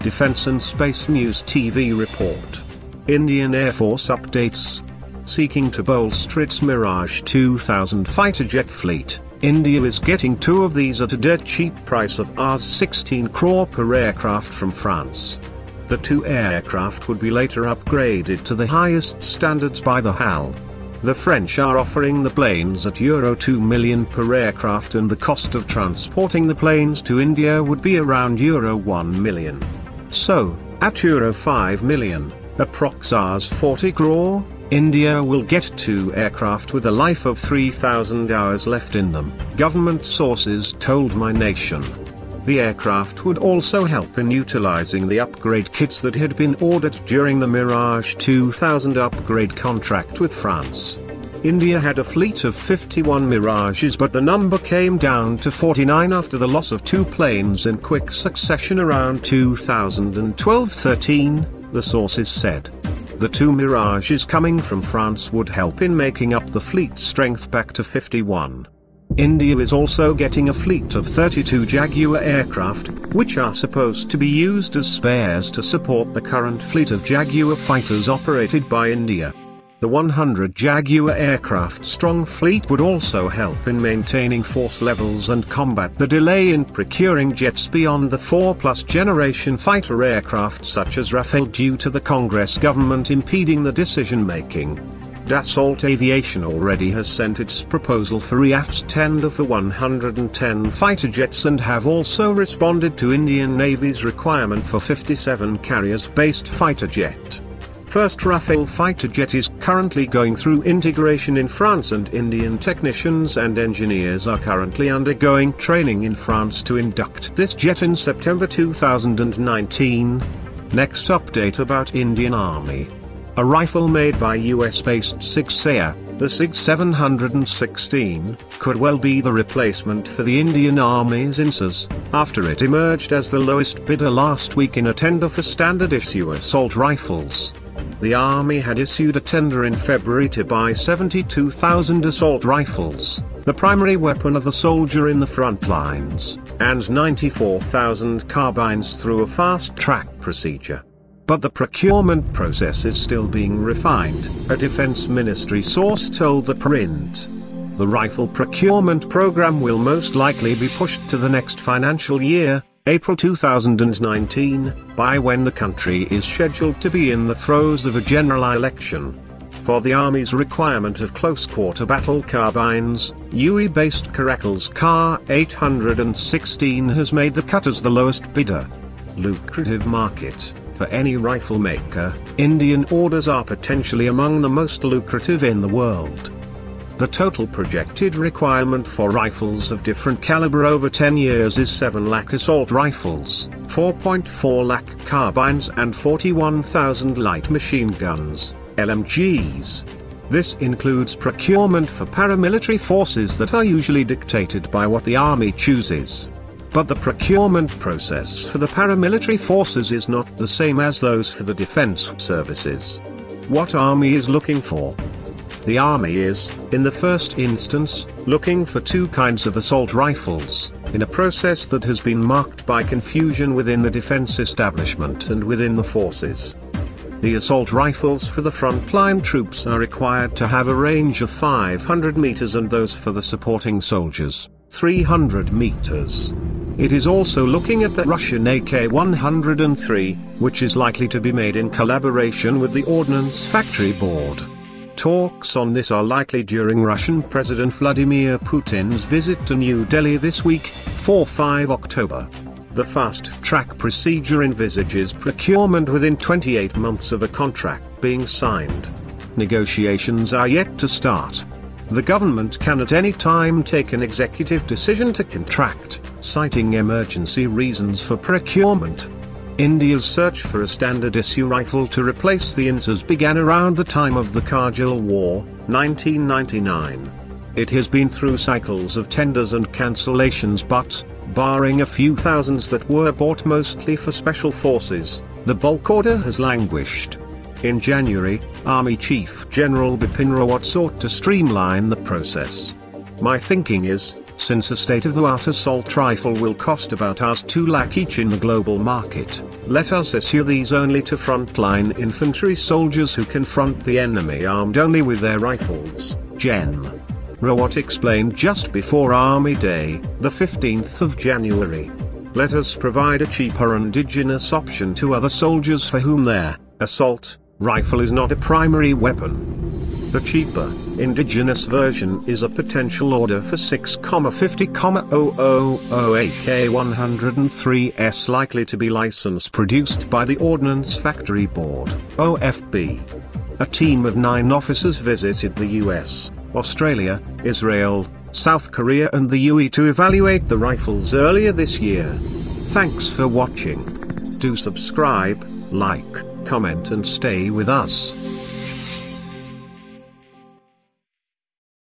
Defense and Space News TV report. Indian Air Force updates. Seeking to bolster its Mirage 2000 fighter jet fleet, India is getting 2 of these at a dirt cheap price of Rs 16 crore per aircraft from France. The 2 aircraft would be later upgraded to the highest standards by the HAL. The French are offering the planes at Euro 2 million per aircraft, and the cost of transporting the planes to India would be around Euro 1 million. So, at Euro 5 million, approx Rs 40 crore, India will get 2 aircraft with a life of 3,000 hours left in them, government sources told MyNation. The aircraft would also help in utilizing the upgrade kits that had been ordered during the Mirage 2000 upgrade contract with France. India had a fleet of 51 Mirages, but the number came down to 49 after the loss of 2 planes in quick succession around 2012-13, the sources said. The 2 Mirages coming from France would help in making up the fleet strength back to 51. India is also getting a fleet of 32 Jaguar aircraft, which are supposed to be used as spares to support the current fleet of Jaguar fighters operated by India. The 100 Jaguar aircraft strong fleet would also help in maintaining force levels and combat the delay in procuring jets beyond the 4+ generation fighter aircraft such as Rafale due to the Congress government impeding the decision-making. Dassault Aviation already has sent its proposal for RIAF's tender for 110 fighter jets and have also responded to Indian Navy's requirement for 57 carriers-based fighter jet. First Rafale fighter jet is currently going through integration in France, and Indian technicians and engineers are currently undergoing training in France to induct this jet in September 2019. Next update about Indian Army. A rifle made by US-based SIG Sauer, the SIG 716, could well be the replacement for the Indian Army's Insas, after it emerged as the lowest bidder last week in a tender for standard issue assault rifles. The Army had issued a tender in February to buy 72,000 assault rifles, the primary weapon of the soldier in the front lines, and 94,000 carbines through a fast-track procedure. But the procurement process is still being refined, a Defense Ministry source told the print. The rifle procurement program will most likely be pushed to the next financial year, April 2019, by when the country is scheduled to be in the throes of a general election. For the Army's requirement of close-quarter battle carbines, UE-based Caracal's CAR 816 has made the cut as the lowest bidder. Lucrative market. For any rifle maker, Indian orders are potentially among the most lucrative in the world. The total projected requirement for rifles of different caliber over 10 years is 7 lakh assault rifles, 4.4 lakh carbines and 41,000 light machine guns, LMGs. This includes procurement for paramilitary forces that are usually dictated by what the Army chooses. But the procurement process for the paramilitary forces is not the same as those for the defense services. What Army is looking for? The Army is, in the first instance, looking for 2 kinds of assault rifles, in a process that has been marked by confusion within the defense establishment and within the forces. The assault rifles for the frontline troops are required to have a range of 500 meters, and those for the supporting soldiers, 300 meters. It is also looking at the Russian AK-103, which is likely to be made in collaboration with the Ordnance Factory Board. Talks on this are likely during Russian President Vladimir Putin's visit to New Delhi this week, 4-5 October. The fast-track procedure envisages procurement within 28 months of a contract being signed. Negotiations are yet to start. The government can at any time take an executive decision to contract, citing emergency reasons for procurement. India's search for a standard issue rifle to replace the Insas began around the time of the Kargil War, 1999. It has been through cycles of tenders and cancellations, but, barring a few thousands that were bought mostly for special forces, the bulk order has languished. In January, Army Chief General Bipin Rawat sought to streamline the process. My thinking is, since a state-of-the-art assault rifle will cost about $2 lakh each in the global market. Let us issue these only to frontline infantry soldiers who confront the enemy armed only with their rifles. Gen. Rawat explained just before Army Day, the 15th of January. Let us provide a cheaper indigenous option to other soldiers for whom their assault rifle is not a primary weapon. The cheaper, indigenous version is a potential order for 6,50,000AK-103S likely to be license produced by the Ordnance Factory Board, OFB. A team of 9 officers visited the US, Australia, Israel, South Korea and the UAE to evaluate the rifles earlier this year. Thanks for watching. Do subscribe, like, comment and stay with us.